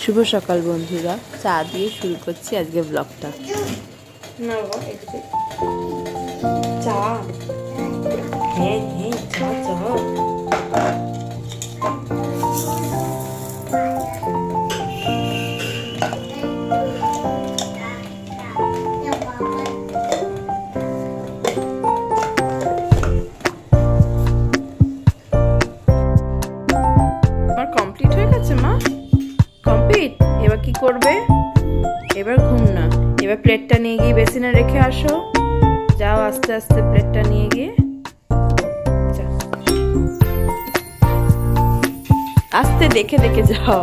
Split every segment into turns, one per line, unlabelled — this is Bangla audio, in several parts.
শুভ সকাল বন্ধুরা, চা দিয়ে শুরু করছি আজকে ব্লগটা।
না গো, চা হ্যাঁ হ্যাঁ চা চা।
আমার কমপ্লিট হয়ে গেছে মা, কমপ্লিট। এবার কি করবে? এবার ঘুম না, এবার প্লেটটা নিয়ে গিয়ে বেসিনে রেখে আসো। যাও আস্তে আস্তে প্লেটটা নিয়ে গিয়ে, আস্তে দেখে দেখে যাও।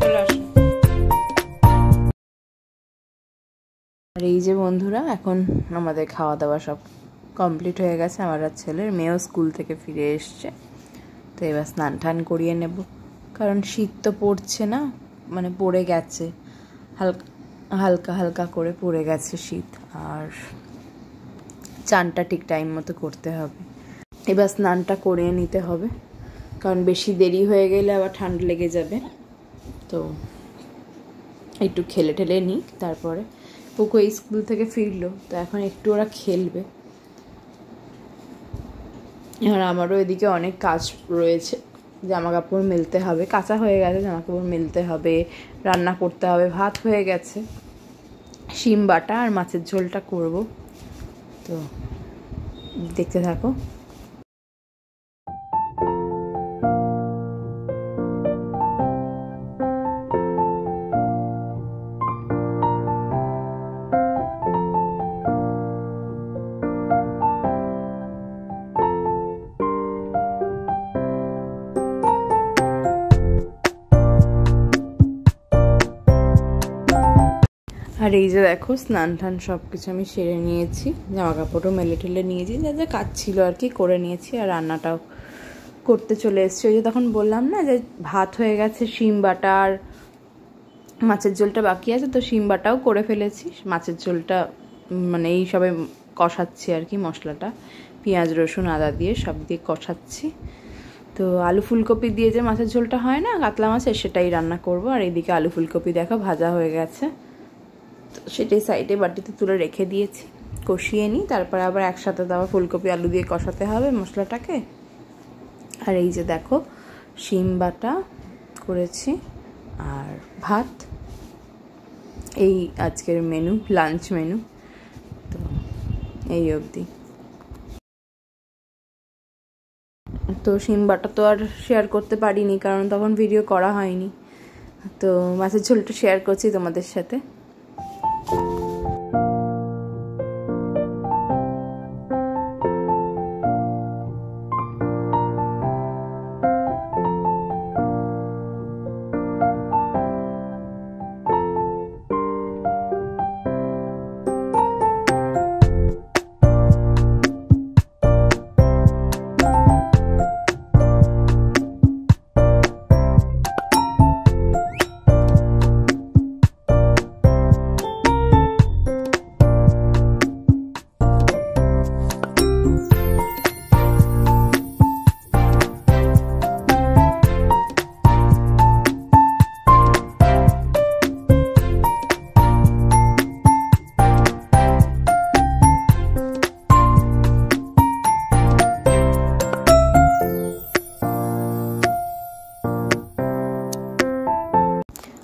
চলে আসো। আর এই যে বন্ধুরা, এখন আমাদের খাওয়া দাওয়া সব কমপ্লিট হয়ে গেছে। আমার আর ছেলের, মেয়েও স্কুল থেকে ফিরে এসছে। তো এবার স্নান টান করিয়ে নেব, কারণ শীত তো পড়ছে না, মানে পড়ে গেছে, হালকা হালকা হালকা করে পড়ে গেছে শীত। আর চানটা ঠিক টাইম মতো করতে হবে। এবার স্নানটা করে নিতে হবে, কারণ বেশি দেরি হয়ে গেলে আবার ঠান্ডা লেগে যাবে। তো একটু খেলে ঠেলে নিই, তারপরে পুকু এই স্কুল থেকে ফিরলো, তো এখন একটু ওরা খেলবে। আর আমারও এদিকে অনেক কাজ রয়েছে, জামা কাপড় মেলতে হবে, কাঁচা হয়ে গেছে, জামা কাপড় মেলতে হবে, রান্না করতে হবে। ভাত হয়ে গেছে, শিম বাটা আর মাছের ঝোলটা করব। তো দেখতে থাকো। আর এই যে দেখো, স্নান টান সব কিছু আমি সেরে নিয়েছি, জামা কাপড়ও মেলে ঠেলে নিয়েছি, যা যা কাজ ছিল আর কি করে নিয়েছি। আর রান্নাটাও করতে চলে এসেছি। ওই যে তখন বললাম না যে ভাত হয়ে গেছে, শিম বাটা আর মাছের ঝোলটা বাকি আছে, তো শিম বাটাও করে ফেলেছি। মাছের ঝোলটা মানে এই সবে কষাচ্ছি আর কি, মশলাটা পেঁয়াজ রসুন আদা দিয়ে সব দিয়ে কষাচ্ছি। তো আলু ফুলকপি দিয়ে যে মাছের ঝোলটা হয় না কাতলা মাছের, সেটাই রান্না করব। আর এইদিকে আলু ফুলকপি দেখো ভাজা হয়ে গেছে, তো সেটাই সাইডে বাটিতে তুলে রেখে দিয়েছি। কষিয়ে নিই, তারপরে আবার একসাথে তো আবার ফুলকপি আলু দিয়ে কষাতে হবে মশলাটাকে। আর এই যে দেখো, শিম বাটা করেছি আর ভাত, এই আজকের মেনু, লাঞ্চ মেনু। তো এই অবধি। তো শিম বাটা তো আর শেয়ার করতে পারিনি, কারণ তখন ভিডিও করা হয়নি। তো মাছের ঝোলটা শেয়ার করছি তোমাদের সাথে।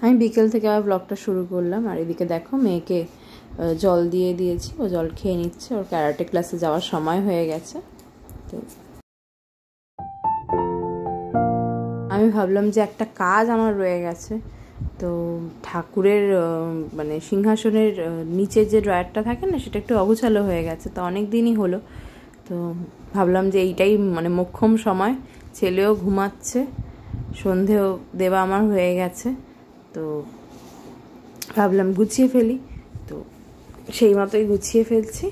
আমি বিকেল থেকে আবার ব্লগটা শুরু করলাম। আর এদিকে দেখো, মেয়েকে জল দিয়ে দিয়েছি, ও জল খেয়ে নিচ্ছে, ওর ক্যারাটে ক্লাসে যাওয়ার সময় হয়ে গেছে। তো আমি ভাবলাম যে একটা কাজ আমার রয়ে গেছে, তো ঠাকুরের মানে সিংহাসনের নিচের যে ড্রয়ারটা থাকে না, সেটা একটু অগোছালো হয়ে গেছে, তো অনেক দিনই হলো। তো ভাবলাম যে এইটাই মানে মোক্ষম সময়, ছেলেও ঘুমাচ্ছে, সন্ধেও দেওয়া আমার হয়ে গেছে, তো ভাবলাম গুছিয়ে ফেলি। তো সেই মতোই গুছিয়ে ফেলছি।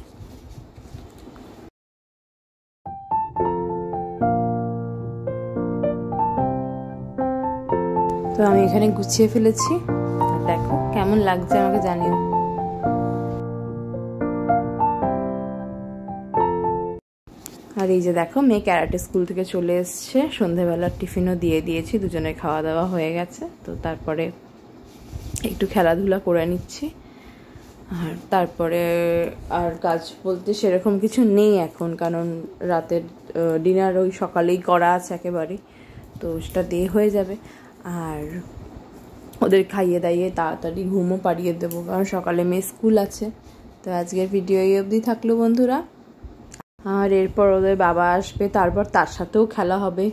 তো আমি এখানে গুছিয়ে ফেলেছি, আর দেখো কেমন লাগছে আমাকে জানিও। আর আর এই যে দেখো মেয়ে ক্যারাটে স্কুল থেকে চলে এসছে, সন্ধেবেলার টিফিনও দিয়ে দিয়েছি, দুজনে খাওয়া দাওয়া হয়ে গেছে। তো তারপরে একটু খেলাধুলা করে নিচ্ছি। আর তারপরে আর কাজ বলতে সেরকম কিছু নেই এখন, কারণ রাতের ডিনার ওই সকালেই করা আছে একেবারেই, তো সেটা দিয়ে হয়ে যাবে। আর ওদের খাইয়ে দাইয়ে তাড়াতাড়ি ঘুমও পাড়িয়ে দেবো, কারণ সকালে মেয়ে স্কুল আছে। তো আজকের ভিডিও এই অবধি থাকলো বন্ধুরা। আর এরপর ওদের বাবা আসবে, তারপর তার সাথেও খেলা হবে।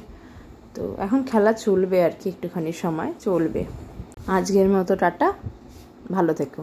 তো এখন খেলা চলবে আর কি, একটুখানি সময় চলবে। আজকের মতো টাটা, ভালো থেকো।